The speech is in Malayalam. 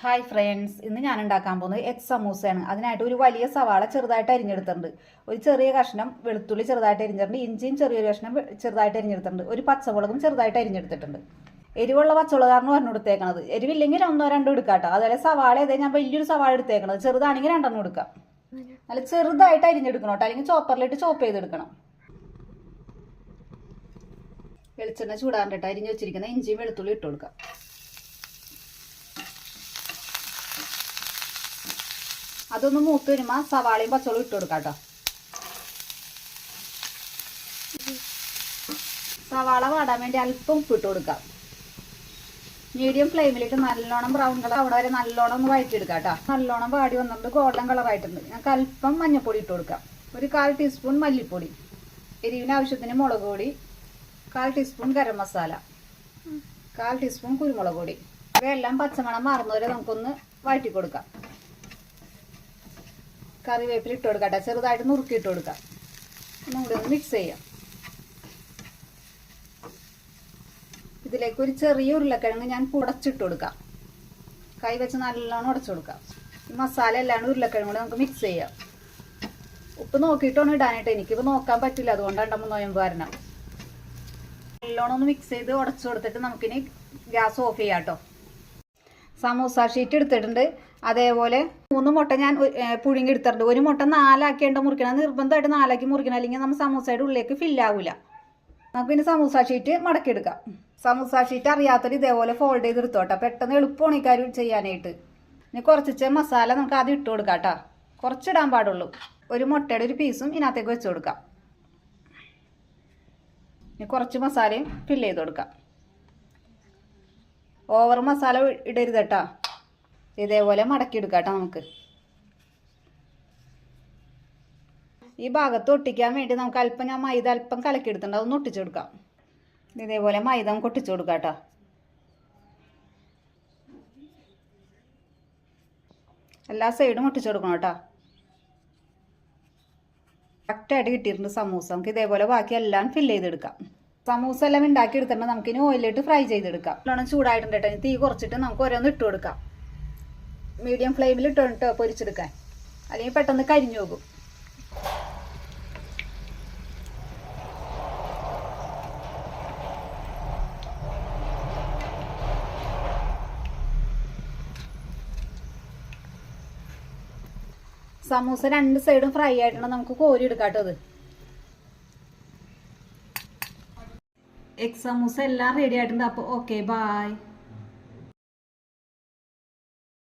ഹായ് ഫ്രണ്ട്സ്, ഇന്ന് ഞാൻ ഉണ്ടാക്കാൻ പോകുന്നത് എഗ് സമൂസയാണ്. അതിനായിട്ട് ഒരു വലിയ സവാള ചെറുതായിട്ട് അരിഞ്ഞെടുത്തിട്ടുണ്ട്, ഒരു ചെറിയ കഷ്ണം വെളുത്തുള്ളി ചെറുതായിട്ട് അരിഞ്ഞിട്ടുണ്ട്, ഇഞ്ചിയും ചെറിയൊരു കഷ്ണം ചെറുതായിട്ട് അരിഞ്ഞെടുത്തിട്ടുണ്ട്, ഒരു പച്ചമുളകും ചെറുതായിട്ട് അരിഞ്ഞെടുത്തിട്ടുണ്ട്. എരിവുള്ള പച്ചമുളകാണ് പറഞ്ഞു എടുത്തേക്കണത്. എരിവില്ലെങ്കിൽ ഒന്നോ രണ്ടോ എടുക്കാട്ടോ. അതുപോലെ സവാള അതേ ഞാൻ വലിയൊരു സവാള എടുത്തേക്കണത്, ചെറുതാണെങ്കിൽ രണ്ടെണ്ണം എടുക്കാം. നല്ല ചെറുതായിട്ട് അരിഞ്ഞെടുക്കണം കേട്ടോ, അല്ലെങ്കിൽ ചോപ്പറിലിട്ട് ചോപ്പ് ചെയ്തെടുക്കണം. വെളിച്ചെണ്ണ ചൂടാണ്ടിട്ട് അരിഞ്ഞു വെച്ചിരിക്കുന്ന ഇഞ്ചിയും വെളുത്തുള്ളി ഇട്ട് കൊടുക്കാം. അതൊന്ന് മൂത്ത് വരുമ്പോൾ സവാളയും പച്ചമുളകും ഇട്ട് കൊടുക്കാം കേട്ടോ. സവാള വാടാൻ വേണ്ടി അല്പം ഉപ്പ് ഇട്ട് കൊടുക്കാം. മീഡിയം ഫ്ലെയിമിലിട്ട് നല്ലോണം ബ്രൗൺ കളർ അവിടെ വരെ നല്ലോണം ഒന്ന് വഴറ്റിയെടുക്കാം കേട്ടോ. നല്ലോണം വാടി വന്നിട്ട് ഗോൾഡൻ കളർ ആയിട്ടുണ്ട്. ഞങ്ങൾക്ക് അല്പം മഞ്ഞൾപ്പൊടി ഇട്ട് കൊടുക്കാം, ഒരു 1/4 ടീസ്പൂൺ മല്ലിപ്പൊടി, എരിവിന് ആവശ്യത്തിന് മുളക് പൊടി, 1/4 ടീസ്പൂൺ ഗരം മസാല, 1/4 ടീസ്പൂൺ കുരുമുളക് പൊടി. ഇവയെല്ലാം പച്ചമണം മാറുന്നവരെ നമുക്കൊന്ന് വഴറ്റി കൊടുക്കാം. കറിവേപ്പില ഇട്ട് കൊടുക്കട്ടെ, ചെറുതായിട്ട് നുറുക്കിയിട്ട് കൊടുക്കാം. ഒന്നുകൂടി ഒന്ന് മിക്സ് ചെയ്യാം. ഇതിലേക്ക് ഒരു ചെറിയ ഉരുളക്കിഴങ്ങ് ഞാൻ ഉടച്ചിട്ട് കൊടുക്കാം. കൈ വെച്ച് നല്ലോണം ഉടച്ചു കൊടുക്കാം. ഈ മസാല എല്ലാം ഉരുളക്കിഴങ്ങ് കൂടെ നമുക്ക് മിക്സ് ചെയ്യാം. ഉപ്പ് നോക്കിയിട്ടാണ് ഇടാനായിട്ട്, എനിക്കിപ്പോൾ നോക്കാൻ പറ്റില്ല, അതുകൊണ്ടാണ് 2 നോയമ്പ് കാരണം. നല്ലോണം ഒന്ന് മിക്സ് ചെയ്ത് ഉടച്ചു കൊടുത്തിട്ട് നമുക്കിനി ഗ്യാസ് ഓഫ് ചെയ്യാം കേട്ടോ. സമൂസ ഷീറ്റ് എടുത്തിട്ടുണ്ട്. അതേപോലെ 3 മുട്ട ഞാൻ പുഴുങ്ങി എടുത്തിട്ടുണ്ട്. ഒരു മുട്ട 4 ആക്കിയിട്ട് മുറിക്കണം, നിർബന്ധമായിട്ട് 4 ആക്കി മുറിക്കണം, അല്ലെങ്കിൽ നമ്മൾ സമൂസയുടെ ഉള്ളിലേക്ക് ഫില്ലാവില്ല. നമുക്ക് പിന്നെ സമൂസ ഷീറ്റ് മടക്കിയെടുക്കാം. സമൂസ ഷീറ്റ് അറിയാത്തവർ ഇതേപോലെ ഫോൾഡ് ചെയ്തെടുത്തോട്ടെ, പെട്ടെന്ന് എളുപ്പമാണ് ഈ കാര്യം ചെയ്യാനായിട്ട്. ഇനി കുറച്ച് മസാല നമുക്ക് ആദ്യം ഇട്ട് കൊടുക്കാം കേട്ടോ. കുറച്ചിടാൻ പാടുള്ളൂ. ഒരു മുട്ടയുടെ ഒരു പീസും ഇതിനകത്തേക്ക് വെച്ച് കൊടുക്കാം. ഇനി കുറച്ച് മസാലയും ഫില്ല് ചെയ്ത് കൊടുക്കാം. ഓവർ മസാല ഇടരുത് കേട്ടോ. ഇതേപോലെ മടക്കിയെടുക്കാം കേട്ടോ. നമുക്ക് ഈ ഭാഗത്ത് ഒട്ടിക്കാൻ വേണ്ടി നമുക്ക് അല്പം ഞാൻ മൈദ അല്പം കലക്കിയെടുത്തിട്ടുണ്ട്, അതൊന്ന് ഒട്ടിച്ചെടുക്കാം. ഇതേപോലെ മൈദ നമുക്ക് ഒട്ടിച്ചു കൊടുക്കാം കേട്ടോ. എല്ലാ സൈഡും ഒട്ടിച്ചു കൊടുക്കണം കേട്ടോ. കറക്റ്റായിട്ട് കിട്ടിയിട്ടുണ്ട് സമൂസ. നമുക്ക് ഇതേപോലെ ബാക്കി എല്ലാം ഫില്ല് ചെയ്തെടുക്കാം. സമൂസ എല്ലാം ഉണ്ടാക്കി എടുത്തിട്ടുണ്ട്. നമുക്കിനി ഓയിലിട്ട് ഫ്രൈ ചെയ്തെടുക്കാം. നല്ലോണം ചൂടായിട്ടുണ്ട് കേട്ടോ. തീ കുറച്ചിട്ട് നമുക്ക് ഓരോന്ന് ഇട്ട് കൊടുക്കാം. മീഡിയം ഫ്ലെയിമിൽ ഇട്ടോ പൊരിച്ചെടുക്കാൻ, അല്ലെങ്കിൽ പെട്ടെന്ന് കരിഞ്ഞു പോകും. സമൂസ 2 സൈഡും ഫ്രൈ ആയിട്ടുണ്ട്. നമുക്ക് കോരി എടുക്കാം കേട്ടോ. അത് എഗ് സമൂസ എല്ലാം റെഡി ആയിട്ടുണ്ട്. അപ്പോൾ ഓക്കെ, ബായ്.